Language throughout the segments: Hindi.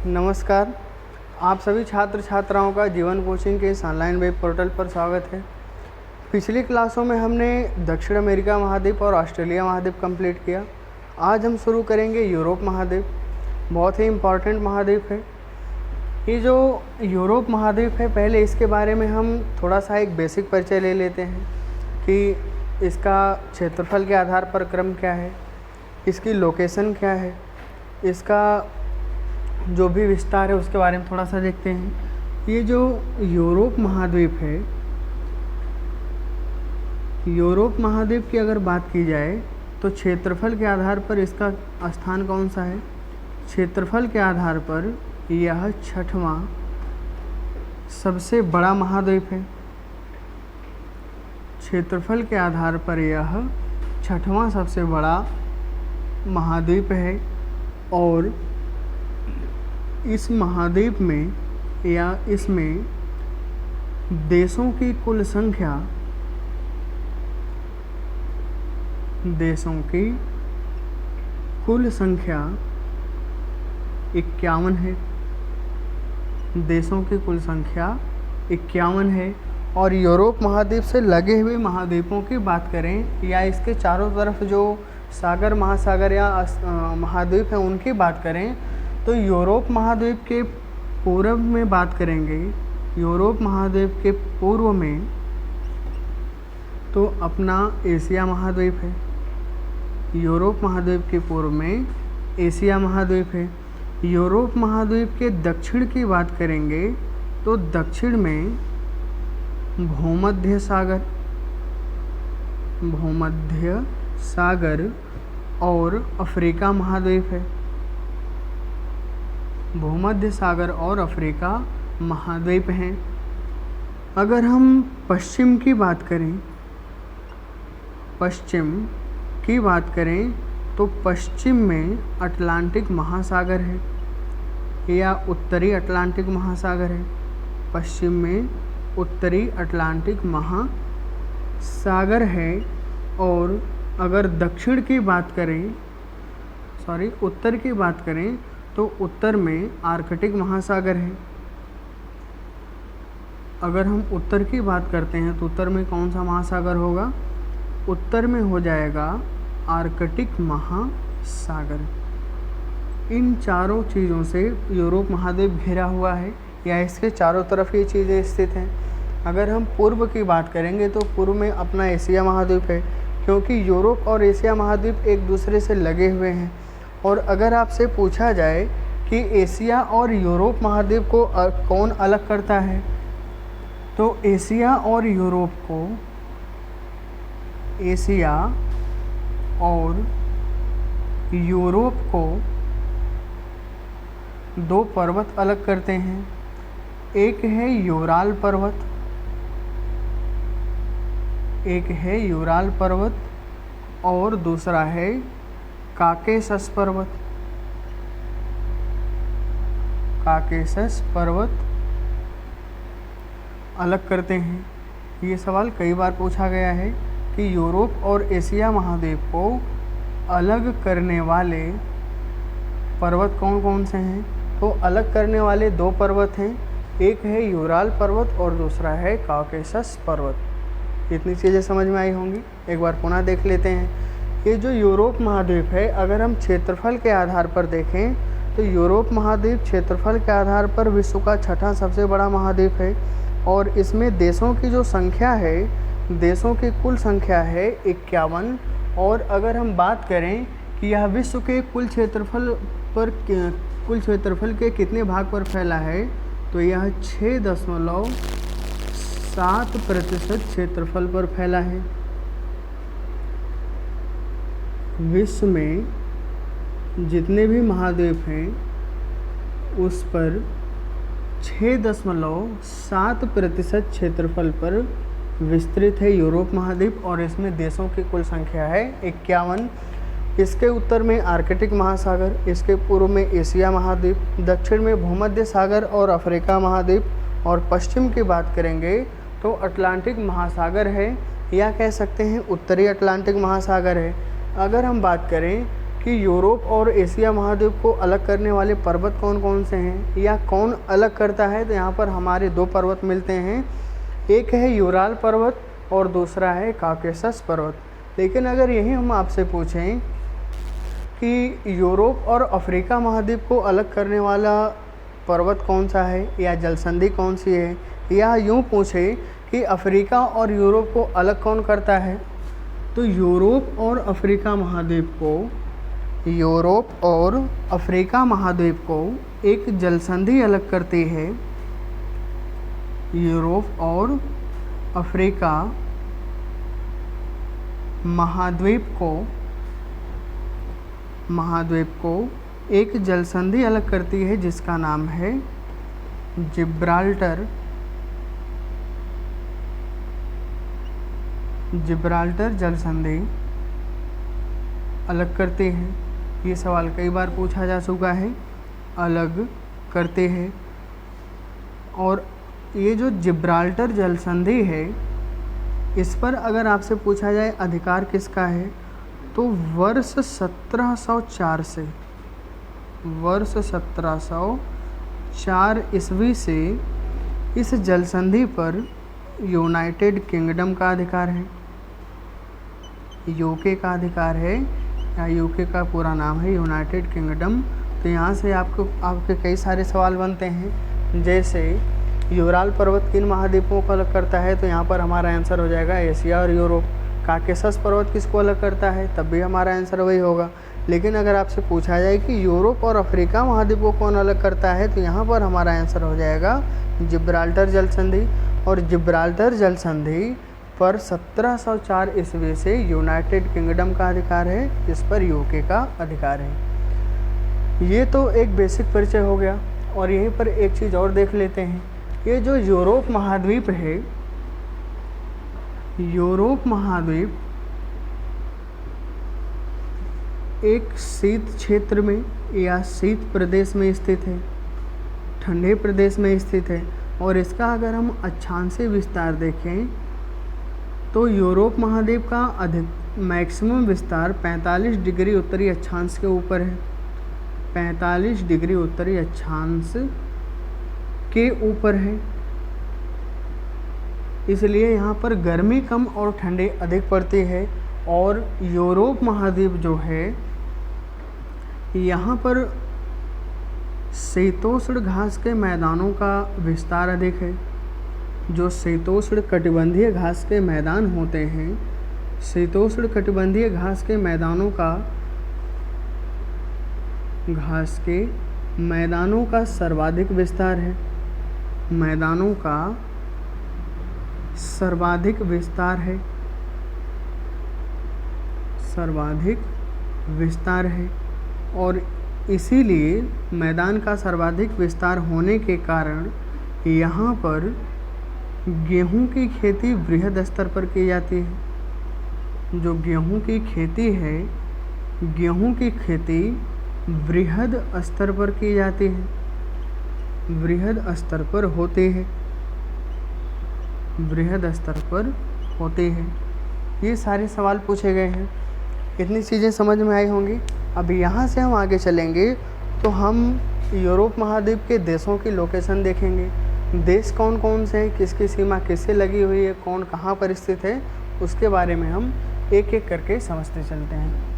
नमस्कार। आप सभी छात्र छात्राओं का जीवन कोचिंग के इस ऑनलाइन वेब पोर्टल पर स्वागत है। पिछली क्लासों में हमने दक्षिण अमेरिका महाद्वीप और ऑस्ट्रेलिया महाद्वीप कंप्लीट किया। आज हम शुरू करेंगे यूरोप महाद्वीप। बहुत ही इम्पॉर्टेंट महाद्वीप है ये जो यूरोप महाद्वीप है। पहले इसके बारे में हम थोड़ा सा एक बेसिक परिचय ले लेते हैं कि इसका क्षेत्रफल के आधार पर क्रम क्या है, इसकी लोकेशन क्या है, इसका जो भी विस्तार है उसके बारे में थोड़ा सा देखते हैं। ये जो यूरोप महाद्वीप है, यूरोप महाद्वीप की अगर बात की जाए तो क्षेत्रफल के आधार पर इसका स्थान कौन सा है। क्षेत्रफल के आधार पर यह छठवां सबसे बड़ा महाद्वीप है। क्षेत्रफल के आधार पर यह छठवां सबसे बड़ा महाद्वीप है और इस महाद्वीप में या इसमें देशों की कुल संख्या 51 है। देशों की कुल संख्या 51 है। और यूरोप महाद्वीप से लगे हुए महाद्वीपों की बात करें या इसके चारों तरफ जो सागर महासागर या महाद्वीप हैं उनकी बात करें तो यूरोप महाद्वीप के पूर्व में बात करेंगे। यूरोप महाद्वीप के पूर्व में तो अपना एशिया महाद्वीप है। यूरोप महाद्वीप के पूर्व में एशिया महाद्वीप है। यूरोप महाद्वीप के दक्षिण की बात करेंगे तो दक्षिण में भूमध्य सागर और अफ्रीका महाद्वीप है। भूमध्य सागर और अफ्रीका महाद्वीप हैं। अगर हम पश्चिम की बात करें तो पश्चिम में अटलांटिक महासागर है या उत्तरी अटलांटिक महासागर है। पश्चिम में उत्तरी अटलांटिक महासागर है। और अगर उत्तर की बात करें तो उत्तर में आर्कटिक महासागर है। अगर हम उत्तर की बात करते हैं तो उत्तर में कौन सा महासागर होगा? उत्तर में हो जाएगा आर्कटिक महासागर। इन चारों चीज़ों से यूरोप महाद्वीप घिरा हुआ है या इसके चारों तरफ ये चीज़ें स्थित हैं। अगर हम पूर्व की बात करेंगे तो पूर्व में अपना एशिया महाद्वीप है, क्योंकि यूरोप और एशिया महाद्वीप एक दूसरे से लगे हुए हैं। और अगर आपसे पूछा जाए कि एशिया और यूरोप महाद्वीप को कौन अलग करता है तो एशिया और यूरोप को दो पर्वत अलग करते हैं। एक है यूराल पर्वत और दूसरा है काकेशस पर्वत अलग करते हैं। ये सवाल कई बार पूछा गया है कि यूरोप और एशिया महाद्वीप को अलग करने वाले पर्वत कौन कौन से हैं। तो अलग करने वाले दो पर्वत हैं, एक है यूराल पर्वत और दूसरा है काकेशस पर्वत। इतनी चीज़ें समझ में आई होंगी। एक बार पुनः देख लेते हैं। ये जो यूरोप महाद्वीप है, अगर हम क्षेत्रफल के आधार पर देखें तो यूरोप महाद्वीप क्षेत्रफल के आधार पर विश्व का छठा सबसे बड़ा महाद्वीप है। और इसमें देशों की जो संख्या है, देशों की कुल संख्या है 51। और अगर हम बात करें कि यह विश्व के कुल क्षेत्रफल के कितने भाग पर फैला है तो यह 6.7% क्षेत्रफल पर फैला है। विश्व में जितने भी महाद्वीप हैं उस पर 6.7% क्षेत्रफल पर विस्तृत है यूरोप महाद्वीप। और इसमें देशों की कुल संख्या है 51। इसके उत्तर में आर्कटिक महासागर, इसके पूर्व में एशिया महाद्वीप, दक्षिण में भूमध्य सागर और अफ्रीका महाद्वीप, और पश्चिम की बात करेंगे तो अटलांटिक महासागर है या कह सकते हैं उत्तरी अटलांटिक महासागर है। अगर हम बात करें कि यूरोप और एशिया महाद्वीप को अलग करने वाले पर्वत कौन कौन से हैं या कौन अलग करता है, तो यहाँ पर हमारे दो पर्वत मिलते हैं, एक है यूराल पर्वत और दूसरा है काकेशस पर्वत। लेकिन अगर यही हम आपसे पूछें कि यूरोप और अफ्रीका महाद्वीप को अलग करने वाला पर्वत कौन सा है या जलसंधि कौन सी है, या यूँ पूछें कि अफ्रीका और यूरोप को अलग कौन करता है, तो यूरोप और अफ्रीका महाद्वीप को एक जलसंधि अलग करती है। यूरोप और अफ्रीका महाद्वीप को एक जलसंधि अलग करती है जिसका नाम है जिब्राल्टर जलसंधि अलग करते हैं। ये सवाल कई बार पूछा जा चुका है, अलग करते हैं। और ये जो जिब्राल्टर जलसंधि है, इस पर अगर आपसे पूछा जाए अधिकार किसका है, तो वर्ष 1704 ईस्वी से इस जलसंधि पर यूनाइटेड किंगडम का अधिकार है, यूके का अधिकार है, या यूके का पूरा नाम है यूनाइटेड किंगडम। तो यहाँ से आपके कई सारे सवाल बनते हैं, जैसे यूराल पर्वत किन महाद्वीपों को अलग करता है, तो यहाँ पर हमारा आंसर हो जाएगा एशिया और यूरोप। काकेशस पर्वत किसको अलग करता है, तब भी हमारा आंसर वही होगा। लेकिन अगर आपसे पूछा जाए कि यूरोप और अफ्रीका महाद्वीपों को कौन अलग करता है, तो यहाँ पर हमारा आंसर हो जाएगा जिब्राल्टर जलसंधि। और जिब्राल्टर जलसंधि पर 1704 ईस्वी से यूनाइटेड किंगडम का अधिकार है, इस पर यूके का अधिकार है। ये तो एक बेसिक परिचय हो गया। और यहीं पर एक चीज़ और देख लेते हैं, ये जो यूरोप महाद्वीप है, यूरोप महाद्वीप एक शीत क्षेत्र में या शीत प्रदेश में स्थित है, ठंडे प्रदेश में स्थित है। और इसका अगर हम अक्षांशीय विस्तार देखें तो यूरोप महाद्वीप का अधिक मैक्सिमम विस्तार 45 डिग्री उत्तरी अक्षांश के ऊपर है, 45 डिग्री उत्तरी अक्षांश के ऊपर है। इसलिए यहाँ पर गर्मी कम और ठंडी अधिक पड़ती है। और यूरोप महाद्वीप जो है, यहाँ पर शीतोष्ण घास के मैदानों का विस्तार अधिक है। जो शीतोष्ण कटिबंधीय घास के मैदान होते हैं, शीतोष्ण कटिबंधीय घास के मैदानों का सर्वाधिक विस्तार है, मैदानों का सर्वाधिक विस्तार है। और इसीलिए मैदान का सर्वाधिक विस्तार होने के कारण यहाँ पर गेहूं की खेती वृहद स्तर पर की जाती है। जो गेहूं की खेती है, गेहूं की खेती वृहद स्तर पर की जाती है, वृहद स्तर पर होते हैं। ये सारे सवाल पूछे गए हैं, इतनी चीज़ें समझ में आई होंगी। अब यहाँ से हम आगे चलेंगे तो हम यूरोप महाद्वीप के देशों की लोकेशन देखेंगे। देश कौन कौन से हैं, किसकी सीमा किससे लगी हुई है, कौन कहाँ पर स्थित है, उसके बारे में हम एक एक करके समझते चलते हैं।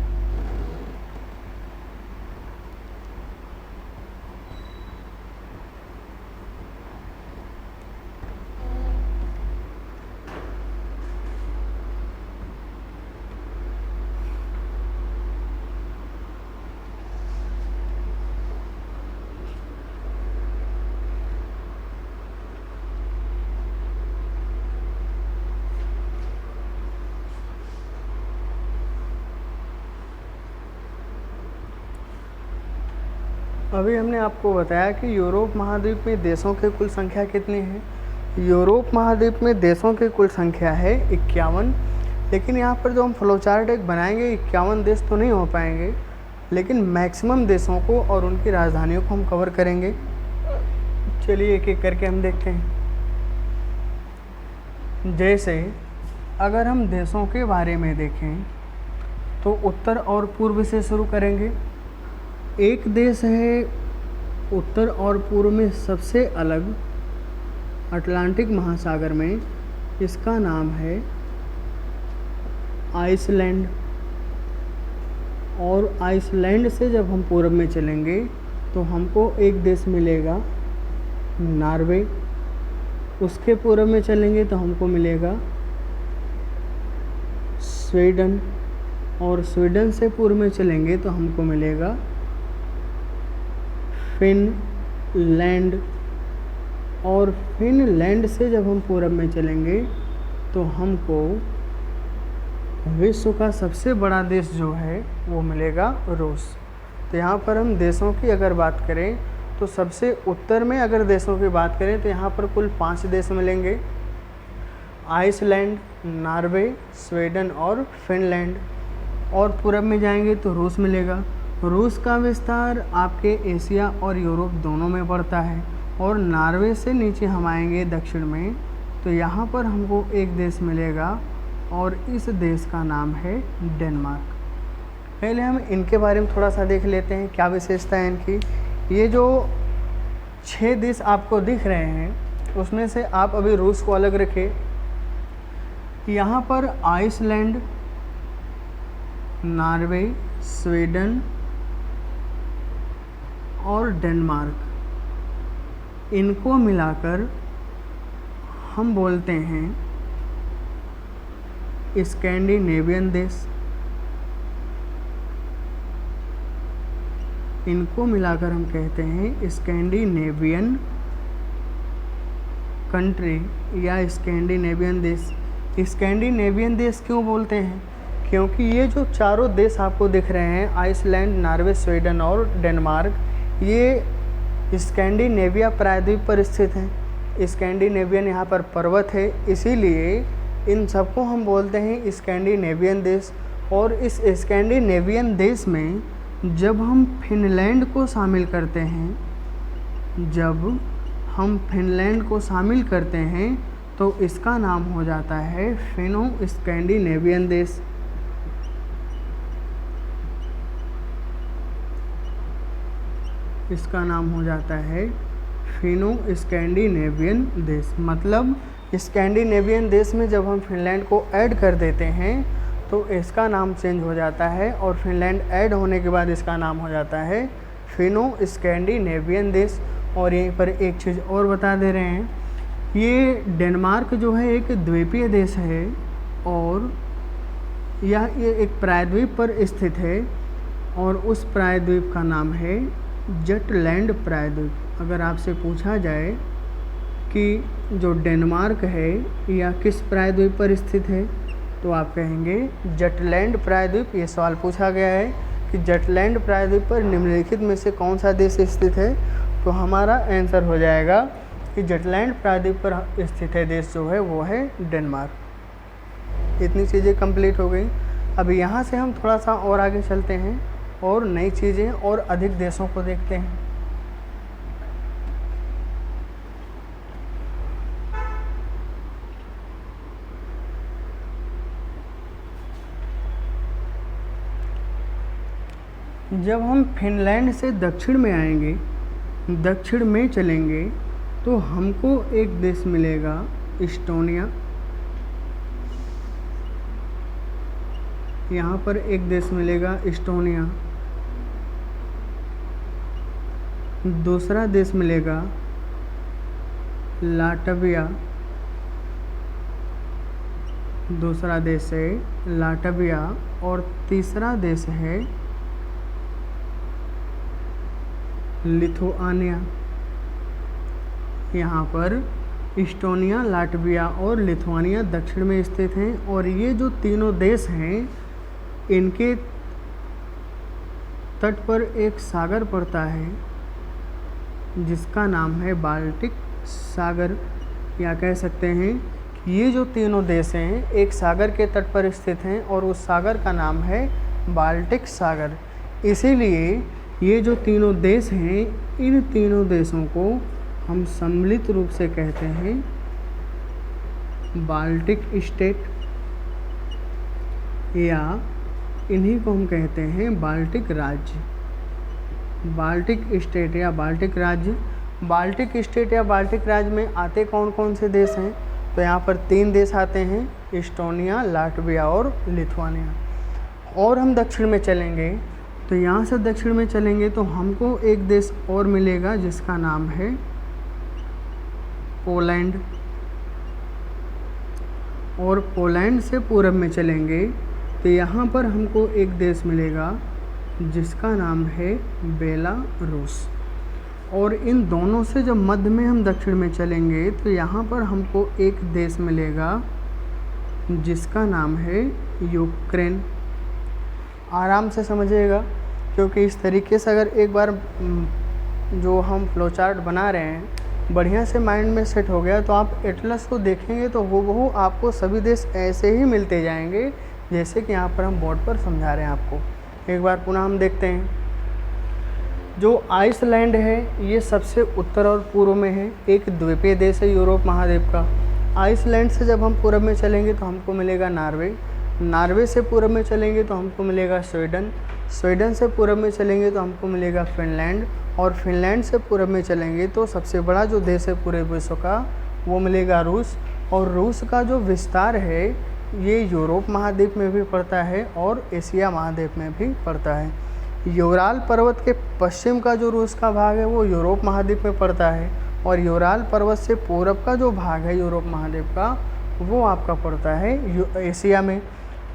अभी हमने आपको बताया कि यूरोप महाद्वीप में देशों की कुल संख्या कितनी है। यूरोप महाद्वीप में देशों की कुल संख्या है 51। लेकिन यहाँ पर जो हम फ्लोचार्ट एक बनाएंगे, 51 देश तो नहीं हो पाएंगे, लेकिन मैक्सिमम देशों को और उनकी राजधानियों को हम कवर करेंगे। चलिए एक एक करके हम देखते हैं। जैसे अगर हम देशों के बारे में देखें तो उत्तर और पूर्व से शुरू करेंगे। एक देश है उत्तर और पूर्व में सबसे अलग अटलांटिक महासागर में, इसका नाम है आइसलैंड। और आइसलैंड से जब हम पूर्व में चलेंगे तो हमको एक देश मिलेगा नॉर्वे। उसके पूर्व में चलेंगे तो हमको मिलेगा स्वीडन। और स्वीडन से पूर्व में चलेंगे तो हमको मिलेगा फिनलैंड। और फिनलैंड से जब हम पूर्व में चलेंगे तो हमको विश्व का सबसे बड़ा देश जो है वो मिलेगा रूस। तो यहाँ पर हम देशों की अगर बात करें तो सबसे उत्तर में अगर देशों की बात करें तो यहाँ पर कुल 5 देश मिलेंगे, आइसलैंड, नॉर्वे, स्वीडन और फिनलैंड। और पूरब में जाएंगे तो रूस मिलेगा। रूस का विस्तार आपके एशिया और यूरोप दोनों में पड़ता है। और नॉर्वे से नीचे हम आएंगे दक्षिण में तो यहाँ पर हमको एक देश मिलेगा और इस देश का नाम है डेनमार्क। पहले हम इनके बारे में थोड़ा सा देख लेते हैं क्या विशेषता है इनकी। ये जो 6 देश आपको दिख रहे हैं उसमें से आप अभी रूस को अलग रखें। यहाँ पर आइसलैंड, नॉर्वे, स्वीडन और डेनमार्क, इनको मिलाकर हम बोलते हैं स्कैंडिनेवियन देश। इनको मिलाकर हम कहते हैं स्कैंडिनेवियन कंट्री या स्कैंडिनेवियन देश। स्कैंडिनेवियन देश क्यों बोलते हैं? क्योंकि ये जो चारों देश आपको दिख रहे हैं आइसलैंड, नॉर्वे, स्वीडन और डेनमार्क, ये स्कैंडिनेविया प्रायद्वीप पर स्थित हैं। स्कैंडिनेवियन यहाँ पर पर्वत है, इसीलिए इन सबको हम बोलते हैं स्कैंडिनेवियन देश। और इस स्कैंडिनेवियन देश में जब हम फिनलैंड को शामिल करते हैं, तो इसका नाम हो जाता है फिनो स्कैंडिनेवियन देश। इसका नाम हो जाता है फिनो स्कैंडिनेवियन देश। मतलब स्कैंडिनेवियन देश में जब हम फिनलैंड को ऐड कर देते हैं तो इसका नाम चेंज हो जाता है और फिनलैंड ऐड होने के बाद इसका नाम हो जाता है फिनो स्कैंडिनेवियन देश। और यहीं पर एक चीज़ और बता दे रहे हैं, ये डेनमार्क जो है एक द्वीपीय देश है और ये एक प्रायद्वीप पर स्थित है और उस प्रायद्वीप का नाम है जटलैंड प्रायद्वीप। अगर आपसे पूछा जाए कि जो डेनमार्क है या किस प्रायद्वीप पर स्थित है तो आप कहेंगे जटलैंड प्रायद्वीप। ये सवाल पूछा गया है कि जटलैंड प्रायद्वीप पर निम्नलिखित में से कौन सा देश स्थित है, तो हमारा आंसर हो जाएगा कि जटलैंड प्रायद्वीप पर स्थित है देश जो है वो है डेनमार्क। इतनी चीज़ें कंप्लीट हो गई। अब यहाँ से हम थोड़ा सा और आगे चलते हैं और नई चीज़ें और अधिक देशों को देखते हैं। जब हम फिनलैंड से दक्षिण में आएंगे, दक्षिण में चलेंगे तो हमको एक देश मिलेगा इस्टोनिया। यहाँ पर एक देश मिलेगा इस्टोनिया। दूसरा देश मिलेगा लाटविया। दूसरा देश है लाटविया। और तीसरा देश है लिथुआनिया। यहाँ पर इस्टोनिया, लाटविया और लिथुआनिया दक्षिण में स्थित हैं। और ये जो तीनों देश हैं इनके तट पर एक सागर पड़ता है जिसका नाम है बाल्टिक सागर। या कह सकते हैं कि ये जो तीनों देश हैं एक सागर के तट पर स्थित हैं और उस सागर का नाम है बाल्टिक सागर। इसीलिए ये जो तीनों देश हैं इन तीनों देशों को हम सम्मिलित रूप से कहते हैं बाल्टिक स्टेट या इन्हीं को हम कहते हैं बाल्टिक राज्य, बाल्टिक स्टेट या बाल्टिक राज्य। बाल्टिक स्टेट या बाल्टिक राज्य में आते कौन कौन से देश हैं? तो यहाँ पर 3 देश आते हैं, इस्टोनिया, लाटविया और लिथुआनिया। और हम दक्षिण में चलेंगे तो यहाँ से दक्षिण में चलेंगे तो हमको एक देश और मिलेगा जिसका नाम है पोलैंड। और पोलैंड से पूरब में चलेंगे तो यहाँ पर हमको एक देश मिलेगा जिसका नाम है बेलारूस। और इन दोनों से जब मध्य में हम दक्षिण में चलेंगे तो यहाँ पर हमको एक देश मिलेगा जिसका नाम है यूक्रेन। आराम से समझिएगा, क्योंकि इस तरीके से अगर एक बार जो हम फ्लो चार्ट बना रहे हैं बढ़िया से माइंड में सेट हो गया तो आप एटलस को देखेंगे तो हूबहू आपको सभी देश ऐसे ही मिलते जाएंगे जैसे कि यहाँ पर हम बोर्ड पर समझा रहे हैं आपको। एक बार पुनः हम देखते हैं, जो आइसलैंड है ये सबसे उत्तर और पूर्व में है, एक द्वीपीय देश है यूरोप महाद्वीप का। आइसलैंड से जब हम पूर्व में चलेंगे तो हमको मिलेगा नॉर्वे, नॉर्वे से पूर्व में चलेंगे तो हमको मिलेगा स्वीडन, स्वीडन से पूर्व में चलेंगे तो हमको मिलेगा फिनलैंड, और फिनलैंड से पूर्व में चलेंगे तो सबसे बड़ा जो देश है पूरे विश्व का वो मिलेगा रूस। और रूस का जो विस्तार है ये यूरोप महाद्वीप में भी पड़ता है और एशिया महाद्वीप में भी पड़ता है। यूराल पर्वत के पश्चिम का जो रूस का भाग है वो यूरोप महाद्वीप में पड़ता है, और यूराल पर्वत से पूरब का जो भाग है यूरोप महाद्वीप का वो आपका पड़ता है एशिया में।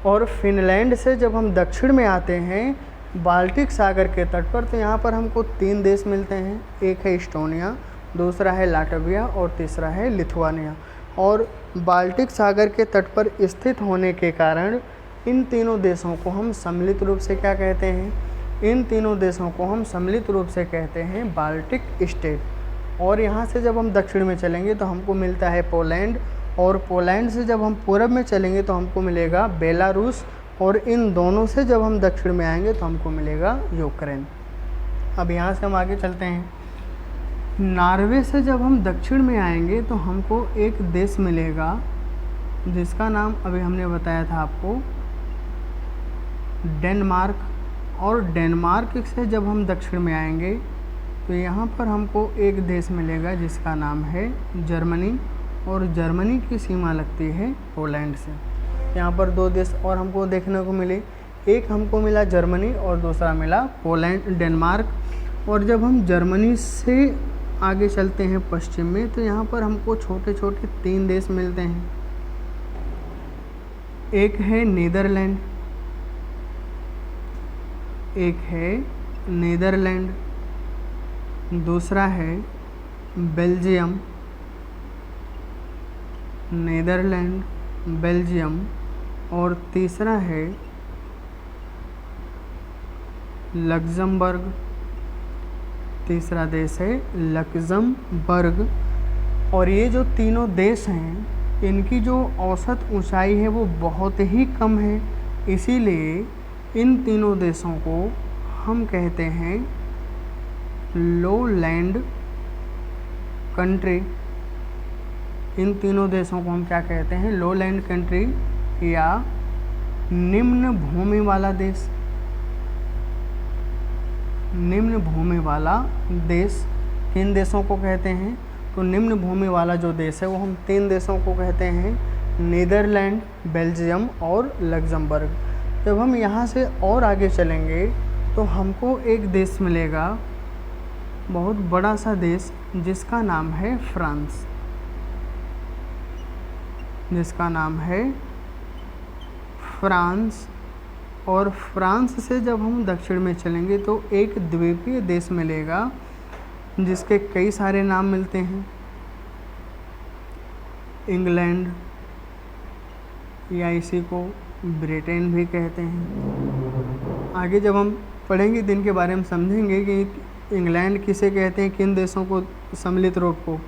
और फिनलैंड से जब हम दक्षिण में आते हैं बाल्टिक सागर के तट पर तो यहाँ पर हमको 3 देश मिलते हैं, एक है इस्टोनिया, दूसरा है लाटविया और तीसरा है लिथुआनिया। और बाल्टिक सागर के तट पर स्थित होने के कारण इन तीनों देशों को हम सम्मिलित रूप से क्या कहते हैं? इन तीनों देशों को हम सम्मिलित रूप से कहते हैं बाल्टिक स्टेट। और यहाँ से जब हम दक्षिण में चलेंगे तो हमको मिलता है पोलैंड, और पोलैंड से जब हम पूरब में चलेंगे तो हमको मिलेगा बेलारूस, और इन दोनों से जब हम दक्षिण में आएंगे तो हमको मिलेगा यूक्रेन। अब यहाँ से हम आगे चलते हैं, नॉर्वे से जब हम दक्षिण में आएंगे तो हमको एक देश मिलेगा जिसका नाम अभी हमने बताया था आपको डेनमार्क। और डेनमार्क से जब हम दक्षिण में आएंगे तो यहाँ पर हमको एक देश मिलेगा जिसका नाम है जर्मनी, और जर्मनी की सीमा लगती है पोलैंड से। यहाँ पर 2 देश और हमको देखने को मिले, एक हमको मिला जर्मनी और दूसरा मिला पोलैंड डेनमार्क। और जब हम जर्मनी से आगे चलते हैं पश्चिम में तो यहाँ पर हमको छोटे छोटे 3 देश मिलते हैं, एक है नीदरलैंड, एक है नीदरलैंड, दूसरा है बेल्जियम, नीदरलैंड, बेल्जियम, और तीसरा है लक्ज़मबर्ग। तीसरा देश है लक्ज़मबर्ग। और ये जो तीनों देश हैं इनकी जो औसत ऊंचाई है वो बहुत ही कम है, इसीलिए इन तीनों देशों को हम कहते हैं लो लैंड कंट्री। इन तीनों देशों को हम क्या कहते हैं? लो लैंड कंट्री या निम्न भूमि वाला देश। निम्न भूमि वाला देश किन देशों को कहते हैं? तो निम्न भूमि वाला जो देश है वो हम 3 देशों को कहते हैं, नीदरलैंड, बेल्जियम और लक्ज़मबर्ग। जब हम यहाँ से और आगे चलेंगे तो हमको एक देश मिलेगा, बहुत बड़ा सा देश जिसका नाम है फ्रांस, जिसका नाम है फ्रांस। और फ्रांस से जब हम दक्षिण में चलेंगे तो एक द्वीपीय देश मिलेगा जिसके कई सारे नाम मिलते हैं, इंग्लैंड या इसी को ब्रिटेन भी कहते हैं। आगे जब हम पढ़ेंगे दिन के बारे में समझेंगे कि इंग्लैंड किसे कहते हैं, किन देशों को सम्मिलित रूप को,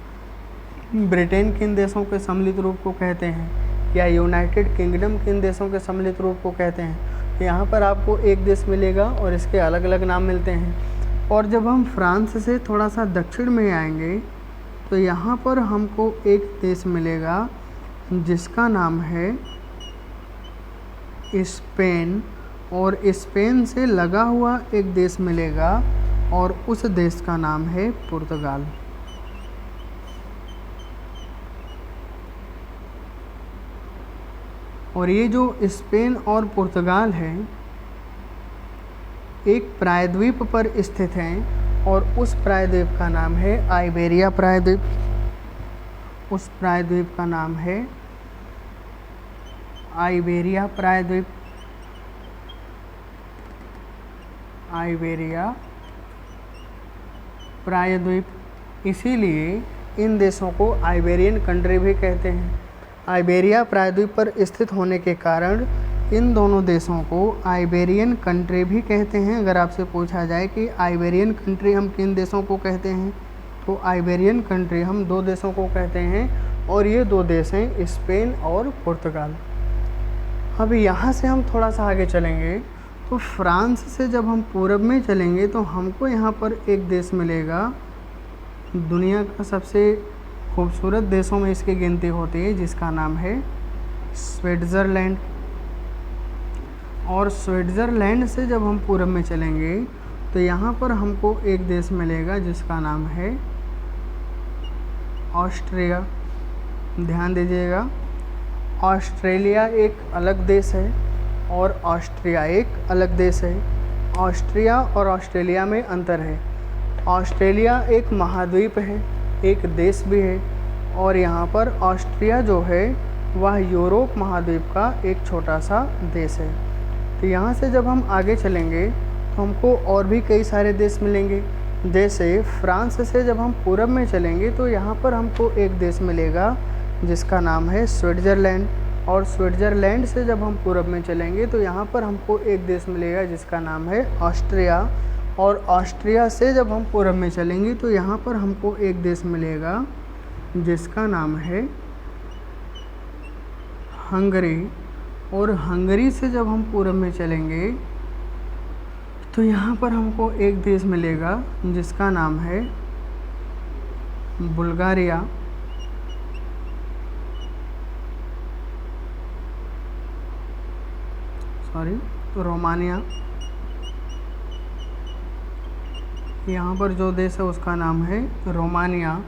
ब्रिटेन किन देशों के सम्मिलित रूप को कहते हैं, या यूनाइटेड किंगडम किन देशों के सम्मिलित रूप को कहते हैं। यहाँ पर आपको एक देश मिलेगा और इसके अलग अलग नाम मिलते हैं। और जब हम फ्रांस से थोड़ा सा दक्षिण में आएंगे तो यहाँ पर हमको एक देश मिलेगा जिसका नाम है स्पेन, और स्पेन से लगा हुआ एक देश मिलेगा और उस देश का नाम है पुर्तगाल। और ये जो स्पेन और पुर्तगाल है एक प्रायद्वीप पर स्थित हैं और उस प्रायद्वीप का नाम है आइबेरिया प्रायद्वीप। उस प्रायद्वीप का नाम है आइबेरिया प्रायद्वीप। आइबेरिया प्रायद्वीप। इसीलिए इन देशों को आइबेरियन कंट्री भी कहते हैं। आइबेरिया प्रायद्वीप पर स्थित होने के कारण इन दोनों देशों को आइबेरियन कंट्री भी कहते हैं। अगर आपसे पूछा जाए कि आइबेरियन कंट्री हम किन देशों को कहते हैं, तो आइबेरियन कंट्री हम 2 देशों को कहते हैं और ये 2 देश हैं स्पेन और पुर्तगाल। अब यहाँ से हम थोड़ा सा आगे चलेंगे तो फ्रांस से जब हम पूरब में चलेंगे तो हमको यहाँ पर एक देश मिलेगा, दुनिया का सबसे खूबसूरत देशों में इसकी गिनती होती है, जिसका नाम है स्विट्ज़रलैंड। और स्विट्ज़रलैंड से जब हम पूरब में चलेंगे तो यहाँ पर हमको एक देश मिलेगा जिसका नाम है ऑस्ट्रिया। ध्यान दीजिएगा, ऑस्ट्रेलिया एक अलग देश है और ऑस्ट्रिया एक अलग देश है। ऑस्ट्रिया और ऑस्ट्रेलिया में अंतर है। ऑस्ट्रेलिया एक महाद्वीप है, एक देश भी है, और यहाँ पर ऑस्ट्रिया जो है वह यूरोप महाद्वीप का एक छोटा सा देश है। तो यहाँ से जब हम आगे चलेंगे तो हमको और भी कई सारे देश मिलेंगे। जैसे फ्रांस से जब हम पूरब में चलेंगे तो यहाँ पर हमको एक देश मिलेगा जिसका नाम है स्विट्ज़रलैंड। और स्विट्ज़रलैंड से जब हम पूरब में चलेंगे तो यहाँ पर हमको एक देश मिलेगा जिसका नाम है ऑस्ट्रिया। और ऑस्ट्रिया से जब हम पूरब में चलेंगे तो यहाँ पर हमको एक देश मिलेगा जिसका नाम है हंगरी। और हंगरी से जब हम पूरब में चलेंगे तो यहाँ पर हमको एक देश मिलेगा जिसका नाम है बुल्गारिया। रोमानिया। यहाँ पर जो देश है उसका नाम है रोमानिया।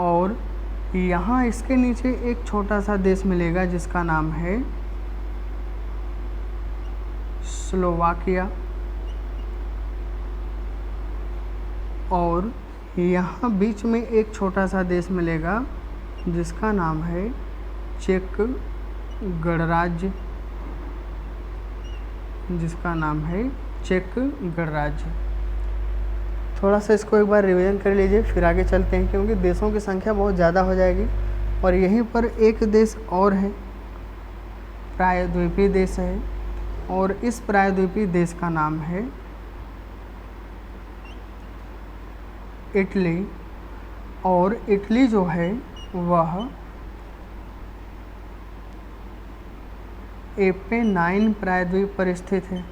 और यहाँ इसके नीचे एक छोटा सा देश मिलेगा जिसका नाम है स्लोवाकिया। और यहाँ बीच में एक छोटा सा देश मिलेगा जिसका नाम है चेक गणराज्य। जिसका नाम है चेक गणराज्य। थोड़ा सा इसको एक बार रिवीजन कर लीजिए, फिर आगे चलते हैं, क्योंकि देशों की संख्या बहुत ज़्यादा हो जाएगी। और यहीं पर एक देश और है, प्रायद्वीपीय देश है, और इस प्रायद्वीपीय देश का नाम है इटली। और इटली जो है वह एपेनाइन प्रायद्वीप पर स्थित है।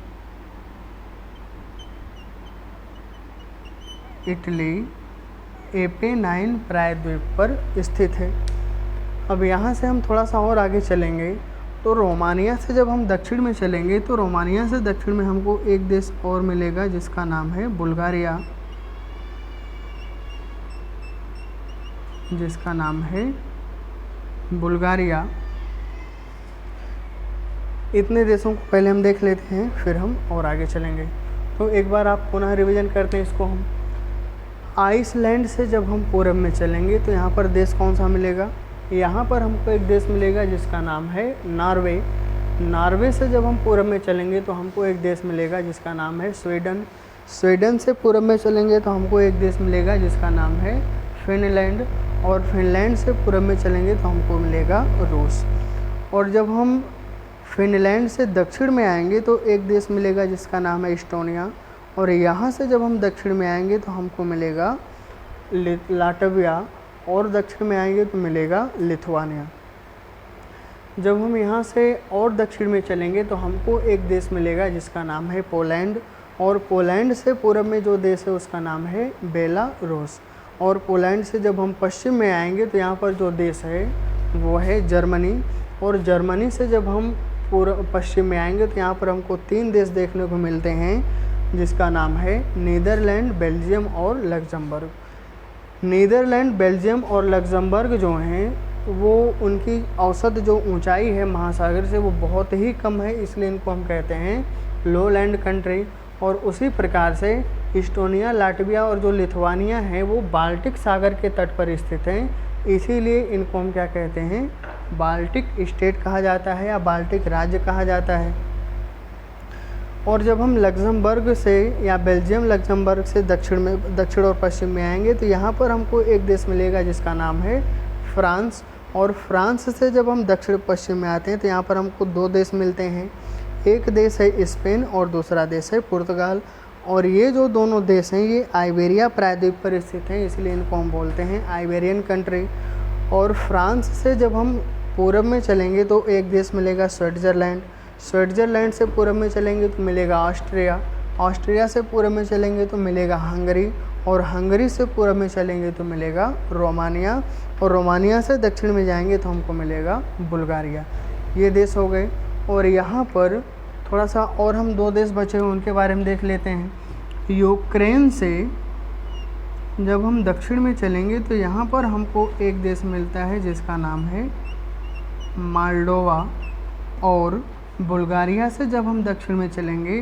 इटली एपेनाइन प्रायद्वीप पर स्थित है। अब यहाँ से हम थोड़ा सा और आगे चलेंगे तो रोमानिया से जब हम दक्षिण में चलेंगे तो रोमानिया से दक्षिण में हमको एक देश और मिलेगा जिसका नाम है बुल्गारिया। जिसका नाम है बुल्गारिया। इतने देशों को पहले हम देख लेते हैं, फिर हम और आगे चलेंगे। तो एक बार आप पुनः रिवीजन करते हैं इसको हम। आइसलैंड से जब हम पूरब में चलेंगे तो यहाँ पर देश कौन सा मिलेगा? यहाँ पर हमको एक देश मिलेगा जिसका नाम है नॉर्वे। नॉर्वे से जब हम पूरब में चलेंगे तो हमको एक देश मिलेगा जिसका नाम है स्वीडन। स्वीडन से पूरब में चलेंगे तो हमको एक देश मिलेगा जिसका नाम है फिनलैंड। और फिनलैंड से पूरब में चलेंगे तो हमको मिलेगा रूस। और जब हम फिनलैंड से दक्षिण में आएंगे तो एक देश मिलेगा जिसका नाम है इस्टोनिया। और यहाँ से जब हम दक्षिण में आएंगे तो हमको मिलेगा लाटविया। और दक्षिण में आएंगे तो मिलेगा लिथुआनिया। जब हम यहाँ से और दक्षिण में चलेंगे तो हमको एक देश मिलेगा जिसका नाम है पोलैंड। और पोलैंड से पूरब में जो देश है उसका नाम है बेलारूस। और पोलैंड से जब हम पश्चिम में आएंगे तो यहाँ पर जो देश है वो है जर्मनी। और जर्मनी से जब हम पूर्व पश्चिम में आएंगे तो यहाँ पर हमको 3 देश देखने को मिलते हैं, जिसका नाम है नीदरलैंड, बेल्जियम और लग्जमबर्ग। नीदरलैंड, बेल्जियम और लग्जमबर्ग जो हैं वो उनकी औसत जो ऊंचाई है महासागर से वो बहुत ही कम है, इसलिए इनको हम कहते हैं लो लैंड कंट्री। और उसी प्रकार से इस्टोनिया, लाटविया और जो लिथुआनिया है वो बाल्टिक सागर के तट पर स्थित हैं, इसीलिए इनको हम क्या कहते हैं, बाल्टिक स्टेट कहा जाता है या बाल्टिक राज्य कहा जाता है। और जब हम लग्जमबर्ग से या बेल्जियम लग्जमबर्ग से दक्षिण और पश्चिम में आएंगे तो यहाँ पर हमको एक देश मिलेगा जिसका नाम है फ्रांस। और फ्रांस से जब हम दक्षिण पश्चिम में आते हैं तो यहाँ पर हमको 2 देश मिलते हैं, एक देश है स्पेन और दूसरा देश है पुर्तगाल। और ये जो दोनों देश हैं ये आइबेरिया प्रायद्वीप पर स्थित हैं, इसलिए इनको हम बोलते हैं आइबेरियन कंट्री। और फ्रांस से जब हम पूरब में चलेंगे तो एक देश मिलेगा स्विट्ज़रलैंड, स्विट्ज़रलैंड से पूरब में चलेंगे तो मिलेगा ऑस्ट्रिया, ऑस्ट्रिया से पूरब में चलेंगे तो मिलेगा हंगरी, और हंगरी से पूरब में चलेंगे तो मिलेगा रोमानिया, और रोमानिया से दक्षिण में जाएंगे तो हमको मिलेगा बुल्गारिया। ये देश हो गए। और यहाँ पर थोड़ा सा और हम 2 देश बचे हुए उनके बारे में देख लेते हैं। यूक्रेन से जब हम दक्षिण में चलेंगे तो यहाँ पर हमको एक देश मिलता है जिसका नाम है मोल्डोवा। और बुल्गारिया से जब हम दक्षिण में चलेंगे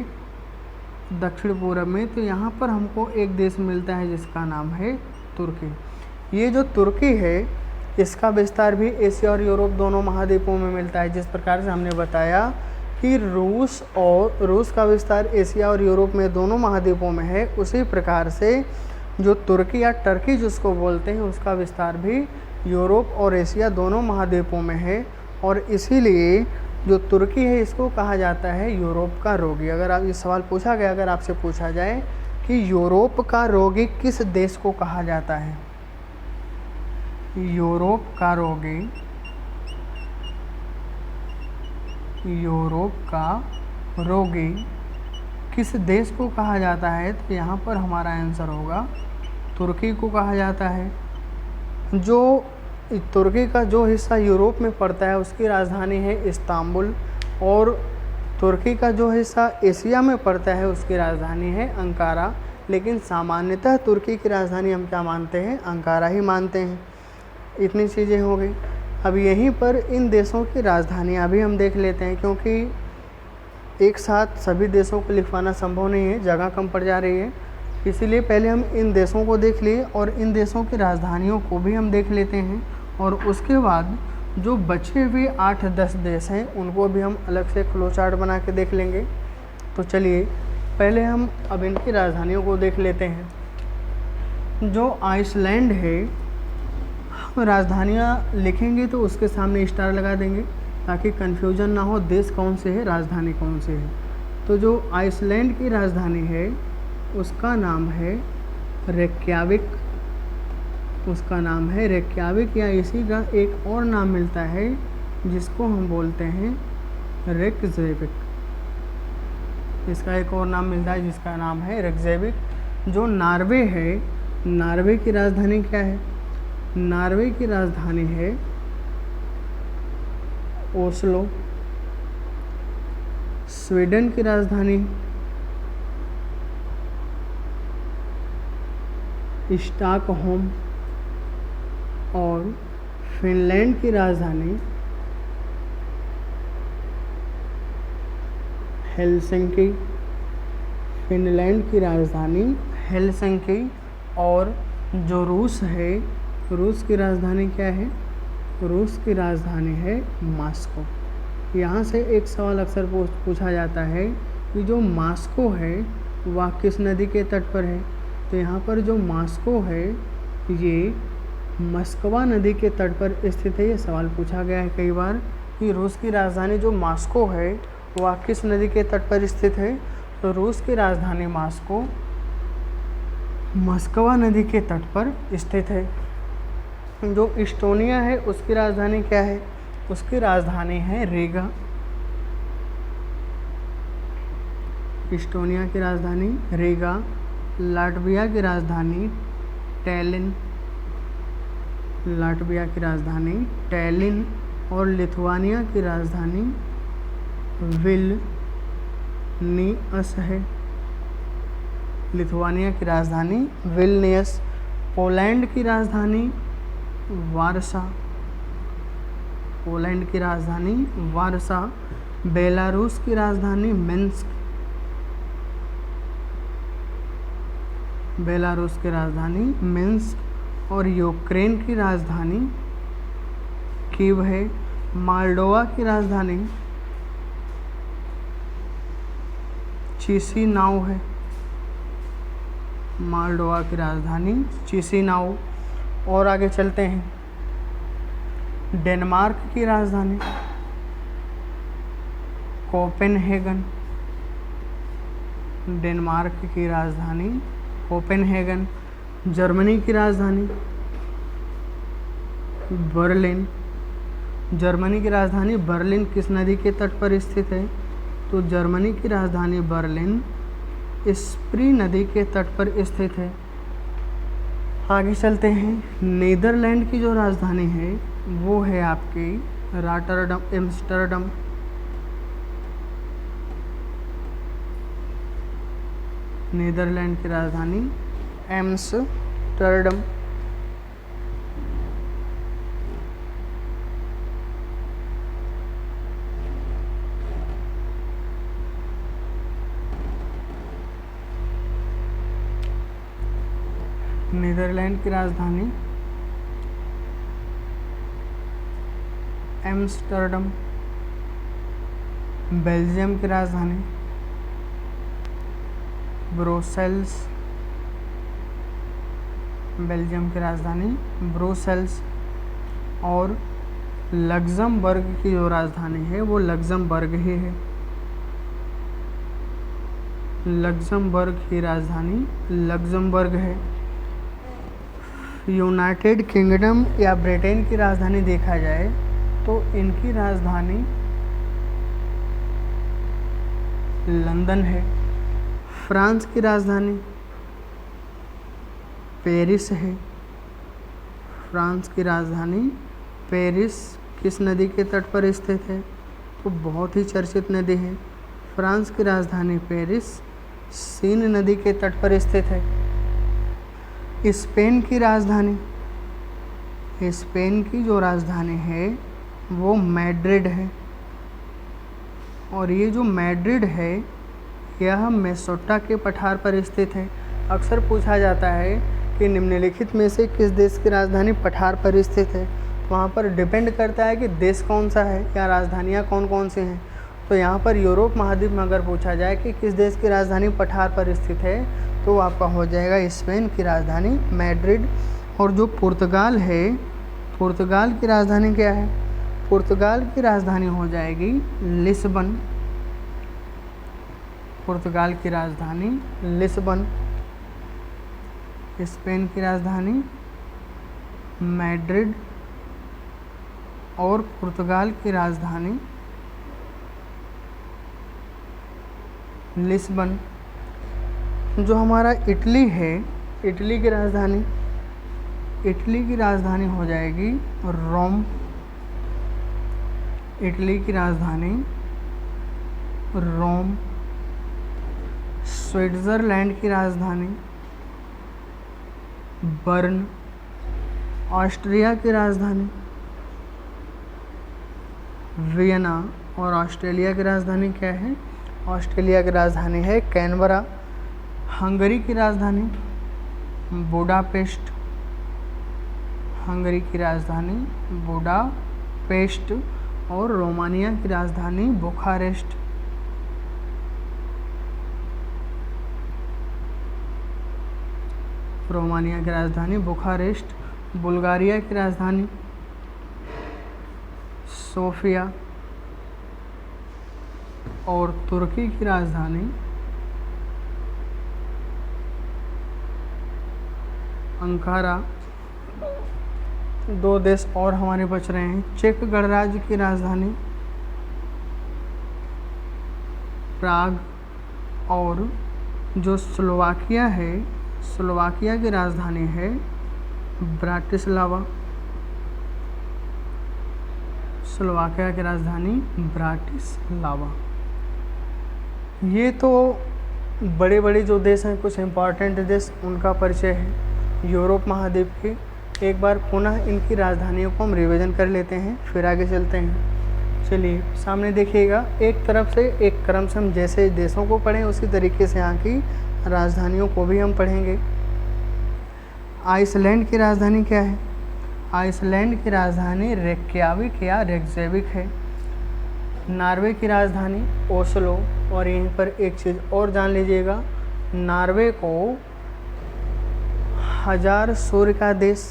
दक्षिण पूरब में तो यहाँ पर हमको एक देश मिलता है जिसका नाम है तुर्की। ये जो तुर्की है इसका विस्तार भी एशिया और यूरोप दोनों महाद्वीपों में मिलता है। जिस प्रकार से हमने बताया कि रूस का विस्तार एशिया और यूरोप में दोनों महाद्वीपों में है, उसी प्रकार से जो तुर्की या टर्की जिसको बोलते हैं उसका विस्तार भी यूरोप और एशिया दोनों महाद्वीपों में है। और इसीलिए जो तुर्की है इसको कहा जाता है यूरोप का रोगी। अगर आप ये सवाल पूछा गया, अगर आपसे पूछा जाए कि यूरोप का रोगी किस देश को कहा जाता है, यूरोप का रोगी, यूरोप का रोगी किस देश को कहा जाता है, तो यहाँ पर हमारा आंसर होगा तुर्की को कहा जाता है। जो तुर्की का जो हिस्सा यूरोप में पड़ता है उसकी राजधानी है इस्तांबुल, और तुर्की का जो हिस्सा एशिया में पड़ता है उसकी राजधानी है अंकारा। लेकिन सामान्यतः तुर्की की राजधानी हम क्या मानते हैं, अंकारा ही मानते हैं। इतनी चीज़ें हो गई। अब यहीं पर इन देशों की राजधानियाँ भी हम देख लेते हैं, क्योंकि एक साथ सभी देशों को लिखवाना संभव नहीं है, जगह कम पड़ जा रही है, इसीलिए पहले हम इन देशों को देख लिए और इन देशों की राजधानियों को भी हम देख लेते हैं। और उसके बाद जो बचे हुए 8-10 देश हैं उनको भी हम अलग से फ्लो चार्ट बना के देख लेंगे। तो चलिए पहले हम अब इनकी राजधानियों को देख लेते हैं। जो आइसलैंड है, हम राजधानियाँ लिखेंगे तो उसके सामने स्टार लगा देंगे ताकि कन्फ्यूजन ना हो देश कौन से है, राजधानी कौन से है। तो जो आइसलैंड की राजधानी है उसका नाम है रेक्याविक, उसका नाम है रेक्याविक, या इसी का एक और नाम मिलता है जिसको हम बोलते हैं रेक्जेविक। इसका एक और नाम मिलता है जिसका नाम है रेक्जेविक। जो नॉर्वे है, नॉर्वे की राजधानी क्या है, नॉर्वे की राजधानी है ओस्लो। स्वीडन की राजधानी स्टॉकहोम, और फिनलैंड की राजधानी हेलसिंकी। फिनलैंड की राजधानी हेलसिंकी। और जो रूस है, रूस की राजधानी क्या है, रूस की राजधानी है मॉस्को। यहाँ से एक सवाल अक्सर पूछा जाता है कि जो मॉस्को है वह किस नदी के तट पर है। तो यहाँ पर जो मॉस्को है ये मस्कवा नदी के तट पर स्थित है। ये सवाल पूछा गया है कई बार कि रूस की राजधानी जो मॉस्को है वह किस नदी के तट पर स्थित है। तो रूस की राजधानी मॉस्को मस्कवा नदी के तट पर स्थित है। जो इस्टोनिया है उसकी राजधानी क्या है, उसकी राजधानी है रीगा। इस्टोनिया की राजधानी रीगा। लाटविया की राजधानी टैलिन, लाटविया की राजधानी टैलिन। और लिथुआनिया की राजधानी विल्नियस है। लिथुआनिया की राजधानी विल्नियस। पोलैंड की राजधानी वारसा। पोलैंड की राजधानी वारसा। बेलारूस की राजधानी मिन्स्क। बेलारूस की राजधानी मिन्स्क। और यूक्रेन की राजधानी कीव है। मोल्डोवा की राजधानी चिसिनाउ है। मोल्डोवा की राजधानी चिसिनाउ। और आगे चलते हैं। डेनमार्क की राजधानी कोपेनहेगन। डेनमार्क की राजधानी कोपेनहेगन। जर्मनी की राजधानी बर्लिन। जर्मनी की राजधानी बर्लिन किस नदी के तट पर स्थित है? तो जर्मनी की राजधानी बर्लिन स्प्री नदी के तट पर स्थित है। आगे चलते हैं। नीदरलैंड की जो राजधानी है वो है आपकी रॉटरडम, एम्स्टर्डम। नीदरलैंड की राजधानी एम्स्टर्डम। नीदरलैंड की राजधानी एम्स्टर्डम। बेल्जियम की राजधानी ब्रुसेल्स। बेल्जियम की राजधानी ब्रुसेल्स। और लग्जमबर्ग की जो राजधानी है वो लग्जमबर्ग ही है। लग्जमबर्ग की राजधानी लग्जमबर्ग है। यूनाइटेड किंगडम या ब्रिटेन की राजधानी देखा जाए तो इनकी राजधानी लंदन है। फ्रांस की राजधानी पेरिस है। फ्रांस की राजधानी पेरिस किस नदी के तट पर स्थित है? तो बहुत ही चर्चित नदी है। फ्रांस की राजधानी पेरिस सीन नदी के तट पर स्थित है। स्पेन की राजधानी, स्पेन की जो राजधानी है वो मैड्रिड है। और ये जो मैड्रिड है यह मेसोटा के पठार पर स्थित है। अक्सर पूछा जाता है कि निम्नलिखित में से किस देश की राजधानी पठार पर स्थित है। वहाँ पर डिपेंड करता है कि देश कौन सा है या राजधानियाँ कौन कौन सी हैं। तो यहाँ पर यूरोप महाद्वीप में अगर पूछा जाए कि किस देश की राजधानी पठार पर स्थित है तो आपका हो जाएगा स्पेन की राजधानी मैड्रिड। और जो पुर्तगाल है, पुर्तगाल की राजधानी क्या है? पुर्तगाल की राजधानी हो जाएगी लिस्बन। पुर्तगाल की राजधानी लिस्बन। स्पेन की राजधानी मैड्रिड और पुर्तगाल की राजधानी लिस्बन। जो हमारा इटली है, इटली की राजधानी हो जाएगी रोम। इटली की राजधानी रोम। स्विट्ज़रलैंड की राजधानी बर्न। ऑस्ट्रिया की राजधानी वियना। और ऑस्ट्रेलिया की राजधानी क्या है? ऑस्ट्रेलिया की राजधानी है कैनबरा। हंगरी की राजधानी बुडापेस्ट। हंगरी की राजधानी बुडापेस्ट। और रोमानिया की राजधानी बुखारेस्ट। रोमानिया की राजधानी बुखारेस्ट। बुल्गारिया की राजधानी सोफिया। और तुर्की की राजधानी अंकारा। दो देश और हमारे बच रहे हैं। चेक गणराज्य की राजधानी प्राग। और जो स्लोवाकिया है, स्लोवाकिया की राजधानी है ब्राटिस्लावा। स्लोवाकिया की राजधानी ब्राटिस्लावा। ये तो बड़े बड़े जो देश हैं, कुछ इम्पॉर्टेंट देश, उनका परिचय है यूरोप महाद्वीप के। एक बार पुनः इनकी राजधानियों को हम रिवीजन कर लेते हैं, फिर आगे चलते हैं। चलिए सामने देखिएगा, एक तरफ से एक क्रम से हम जैसे देशों को पढ़ें उसी तरीके से यहाँ की राजधानियों को भी हम पढ़ेंगे। आइसलैंड की राजधानी क्या है? आइसलैंड की राजधानी रेक्याविक या रेक्जेविक है। नॉर्वे की राजधानी ओस्लो। और यहीं पर एक चीज़ और जान लीजिएगा, नॉर्वे को 1000 सूर्य का देश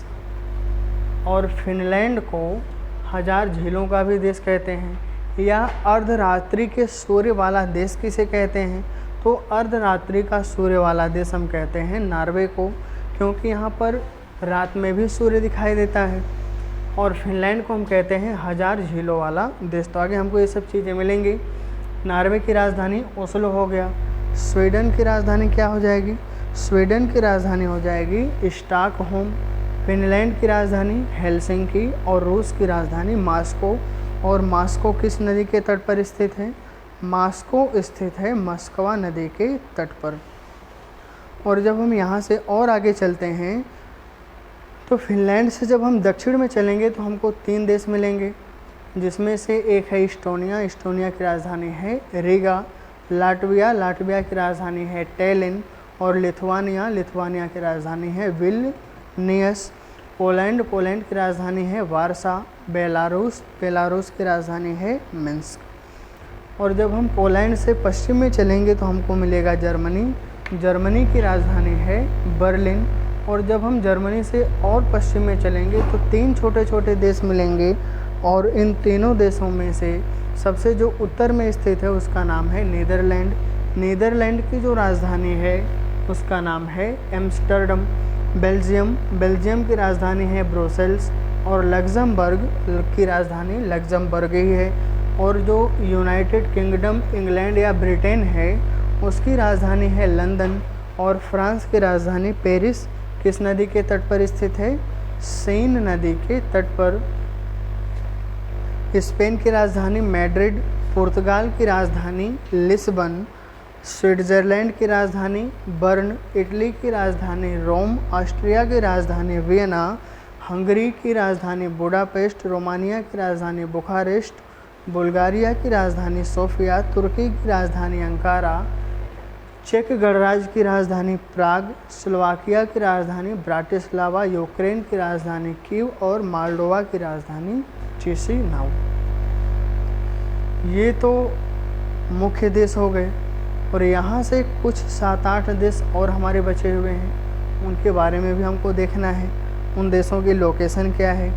और फिनलैंड को 1000 झीलों का भी देश कहते हैं। या अर्धरात्रि के सूर्य वाला देश किसे कहते हैं? तो अर्धरात्रि का सूर्य वाला देश हम कहते हैं नॉर्वे को, क्योंकि यहाँ पर रात में भी सूर्य दिखाई देता है। और फिनलैंड को हम कहते हैं 1000 झीलों वाला देश। तो आगे हमको ये सब चीज़ें मिलेंगी। नॉर्वे की राजधानी ओस्लो हो गया। स्वीडन की राजधानी क्या हो जाएगी? स्वीडन की राजधानी हो जाएगी स्टॉकहोम। फिनलैंड की राजधानी हेलसिंकी और रूस की राजधानी मॉस्को। और मॉस्को किस नदी के तट पर स्थित है? मॉस्को स्थित है मस्कवा नदी के तट पर। और जब हम यहाँ से और आगे चलते हैं तो फिनलैंड से जब हम दक्षिण में चलेंगे तो हमको 3 देश मिलेंगे, जिसमें से एक है इस्टोनिया। इस्टोनिया की राजधानी है रिगा। लाटविया। लाटविया की राजधानी है टैलिन। और लिथुआनिया। लिथुआनिया की राजधानी है विल्नियस। पोलैंड। पोलैंड की राजधानी है वारसा। बेलारूस। बेलारूस की राजधानी है मिन्स्क। और जब हम पोलैंड से पश्चिम में चलेंगे तो हमको मिलेगा जर्मनी। जर्मनी की राजधानी है बर्लिन। और जब हम जर्मनी से और पश्चिम में चलेंगे तो 3 छोटे छोटे देश मिलेंगे। और इन तीनों देशों में से सबसे जो उत्तर में स्थित है उसका नाम है नीदरलैंड। नीदरलैंड की जो राजधानी है उसका नाम है एम्स्टर्डम। बेल्जियम। बेल्जियम की राजधानी है ब्रुसेल्स। और लग्जमबर्ग की राजधानी लग्जमबर्ग ही है। और जो यूनाइटेड किंगडम इंग्लैंड या ब्रिटेन है उसकी राजधानी है लंदन। और फ्रांस की राजधानी पेरिस किस नदी के तट पर स्थित है? सेन नदी के तट पर। स्पेन की राजधानी मैड्रिड। पुर्तगाल की राजधानी लिस्बन। स्विट्जरलैंड की राजधानी बर्न। इटली की राजधानी रोम। ऑस्ट्रिया की राजधानी वियना। हंगरी की राजधानी बुडापेस्ट। रोमानिया की राजधानी बुखारेस्ट। बुल्गारिया की राजधानी सोफिया। तुर्की की राजधानी अंकारा। चेक गणराज्य की राजधानी प्राग। स्लोवाकिया की राजधानी ब्राटिस्लावा। यूक्रेन की राजधानी कीव। और मोल्डोवा की राजधानी चिसिनाउ। ये तो मुख्य देश हो गए। और यहाँ से कुछ 7-8 देश और हमारे बचे हुए हैं, उनके बारे में भी हमको देखना है। उन देशों की लोकेशन क्या है,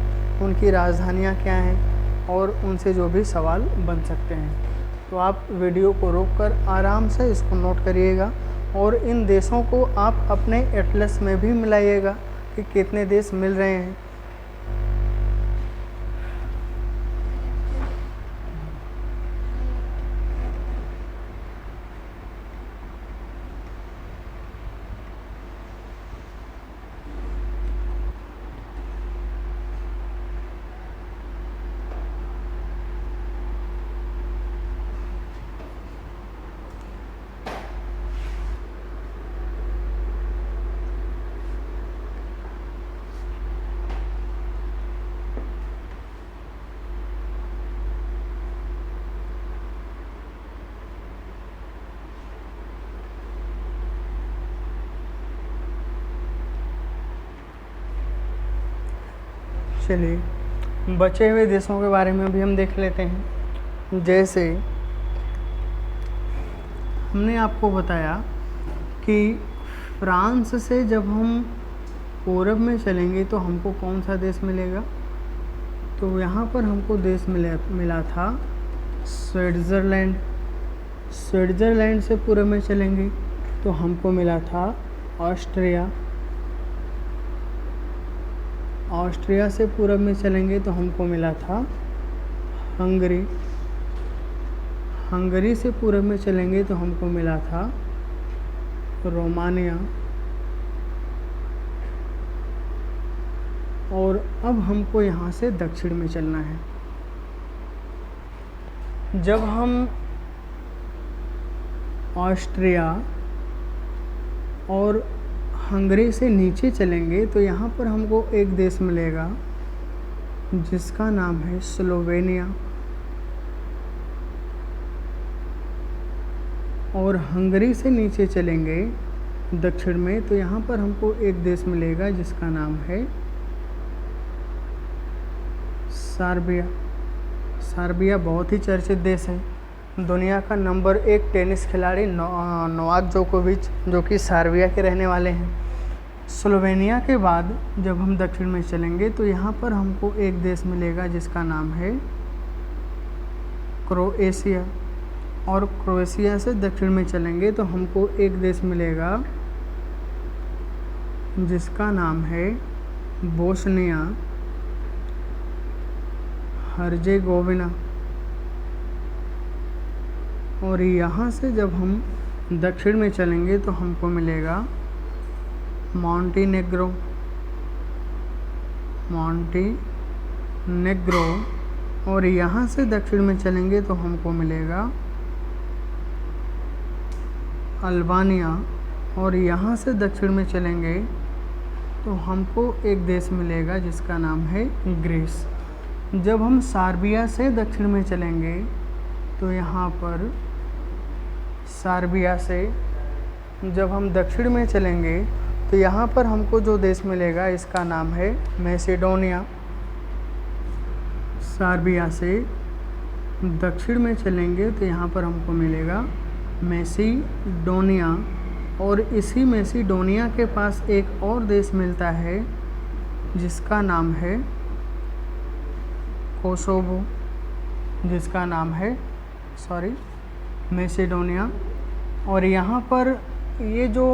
उनकी राजधानियाँ क्या हैं, और उनसे जो भी सवाल बन सकते हैं। तो आप वीडियो को रोककर आराम से इसको नोट करिएगा और इन देशों को आप अपने एटलस में भी मिलाइएगा कि कितने देश मिल रहे हैं। चलिए बचे हुए देशों के बारे में भी हम देख लेते हैं। जैसे हमने आपको बताया कि फ्रांस से जब हम पूरब में चलेंगे तो हमको कौन सा देश मिलेगा, तो यहाँ पर हमको देश मिला था स्विट्ज़रलैंड। स्विट्ज़रलैंड से पूरब में चलेंगे तो हमको मिला था ऑस्ट्रिया। ऑस्ट्रिया से पूरब में चलेंगे तो हमको मिला था हंगरी। हंगरी से पूरब में चलेंगे तो हमको मिला था रोमानिया। और अब हमको यहाँ से दक्षिण में चलना है। जब हम ऑस्ट्रिया और हंगरी से नीचे चलेंगे तो यहाँ पर हमको एक देश मिलेगा जिसका नाम है स्लोवेनिया। और हंगरी से नीचे चलेंगे दक्षिण में तो यहाँ पर हमको एक देश मिलेगा जिसका नाम है सर्बिया। सर्बिया बहुत ही चर्चित देश है। दुनिया का नंबर 1 टेनिस खिलाड़ी नोवाक जोकोविच जो कि सर्बिया के रहने वाले हैं। स्लोवेनिया के बाद जब हम दक्षिण में चलेंगे तो यहाँ पर हमको एक देश मिलेगा जिसका नाम है क्रोएशिया। और क्रोएशिया से दक्षिण में चलेंगे तो हमको एक देश मिलेगा जिसका नाम है बोस्निया हर्जेगोविना। और यहाँ से जब हम दक्षिण में चलेंगे तो हमको मिलेगा मॉन्टीनेग्रो। और यहाँ से दक्षिण में चलेंगे तो हमको मिलेगा अल्बानिया। और यहाँ से दक्षिण में चलेंगे तो हमको एक देश मिलेगा जिसका नाम है ग्रीस। जब हम सर्बिया से दक्षिण में चलेंगे तो यहाँ पर सर्बिया से जब हम दक्षिण में चलेंगे तो यहाँ पर हमको जो देश मिलेगा इसका नाम है मैसेडोनिया। सर्बिया से दक्षिण में चलेंगे तो यहाँ पर हमको मिलेगा मैसेडोनिया। और इसी मैसेडोनिया के पास एक और देश मिलता है जिसका नाम है कोसोवो। जिसका नाम है मैसेडोनिया। और यहाँ पर ये जो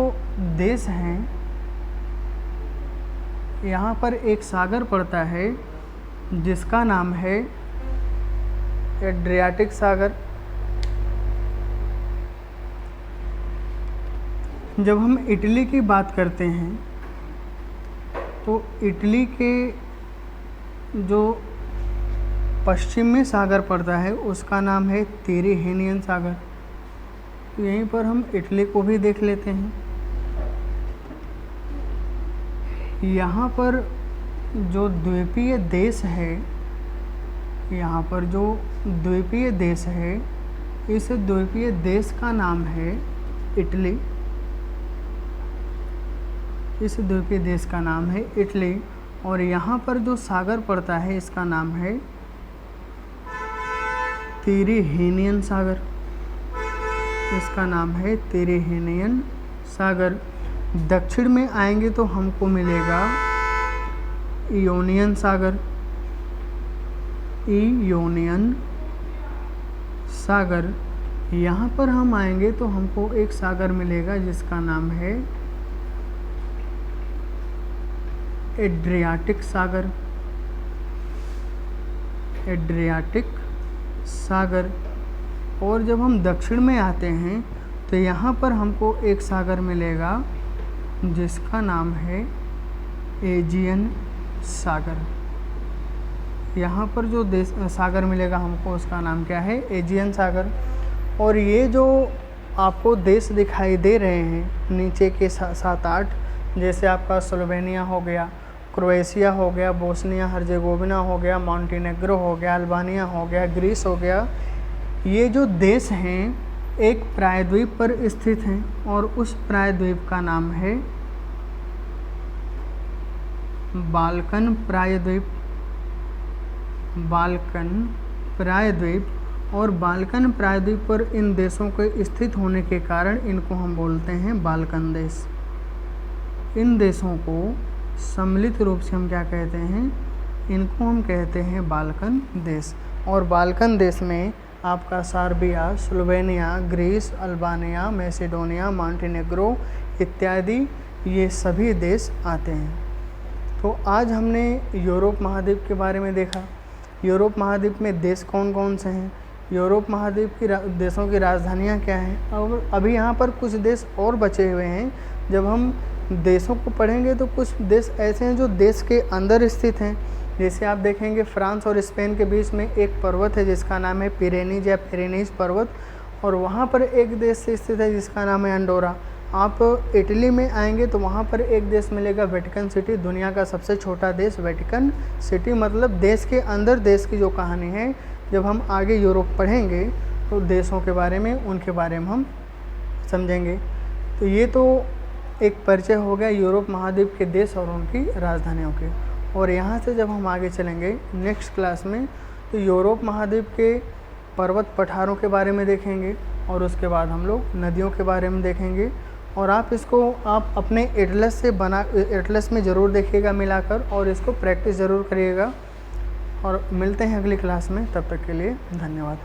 देश हैं यहाँ पर एक सागर पड़ता है जिसका नाम है एड्रियाटिक सागर। जब हम इटली की बात करते हैं तो इटली के जो पश्चिम में सागर पड़ता है उसका नाम है तिरिहेनियन सागर। तो यहीं पर हम इटली को भी देख लेते हैं। यहाँ पर जो द्वीपीय देश है इस द्वीपीय देश का नाम है इटली। इस द्वीपीय देश का नाम है इटली। और यहाँ पर जो सागर पड़ता है इसका नाम है तिरिहेनियन सागर। इसका नाम है तिरिहेनियन सागर। दक्षिण में आएंगे तो हमको मिलेगा इयोनियन सागर। इयोनियन सागर। यहाँ पर हम आएंगे तो हमको एक सागर मिलेगा जिसका नाम है एड्रियाटिक सागर। एड्रियाटिक सागर। और जब हम दक्षिण में आते हैं तो यहाँ पर हमको एक सागर मिलेगा जिसका नाम है एजियन सागर। यहाँ पर जो सागर मिलेगा हमको उसका नाम क्या है एजियन सागर। और ये जो आपको देश दिखाई दे रहे हैं नीचे के 7-8 जैसे आपका स्लोवेनिया हो गया, क्रोएशिया हो गया, बोस्निया हर्जेगोविना हो गया, मॉन्टीनेग्रो हो गया, अल्बानिया हो गया, ग्रीस हो गया, ये जो देश हैं एक प्रायद्वीप पर स्थित हैं। और उस प्रायद्वीप का नाम है बाल्कन प्रायद्वीप। बाल्कन प्रायद्वीप। और बाल्कन प्रायद्वीप पर इन देशों के स्थित होने के कारण इनको हम बोलते हैं बाल्कन देश। इन देशों को सम्मिलित रूप से हम क्या कहते हैं, इनको हम कहते हैं बाल्कन देश। और बाल्कन देश में आपका Serbia, Slovenia, Greece, Albania, Macedonia, Montenegro इत्यादि ये सभी देश आते हैं। तो आज हमने यूरोप महाद्वीप के बारे में देखा। यूरोप महाद्वीप में देश कौन कौन से हैं, यूरोप महाद्वीप की देशों की राजधानियाँ क्या हैं। और अभी यहाँ पर कुछ देश और बचे हुए हैं। जब हम देशों को पढ़ेंगे तो कुछ देश ऐसे हैं जो देश के अंदर स्थित हैं। जैसे आप देखेंगे फ्रांस और स्पेन के बीच में एक पर्वत है जिसका नाम है पिरेनीज या पिरेनीज पर्वत। और वहाँ पर एक देश से स्थित है जिसका नाम है अंडोरा। आप इटली में आएंगे तो वहाँ पर एक देश मिलेगा वेटिकन सिटी, दुनिया का सबसे छोटा देश वेटिकन सिटी। मतलब देश के अंदर देश की जो कहानी है, जब हम आगे यूरोप पढ़ेंगे तो देशों के बारे में, उनके बारे में हम समझेंगे। तो ये तो एक परिचय हो गया यूरोप महाद्वीप के देश और उनकी राजधानियों के। और यहाँ से जब हम आगे चलेंगे नेक्स्ट क्लास में तो यूरोप महाद्वीप के पर्वत पठारों के बारे में देखेंगे और उसके बाद हम लोग नदियों के बारे में देखेंगे। और आप इसको आप अपने एटलस में ज़रूर देखिएगा मिलाकर, और इसको प्रैक्टिस ज़रूर करिएगा। और मिलते हैं अगली क्लास में, तब तक के लिए धन्यवाद।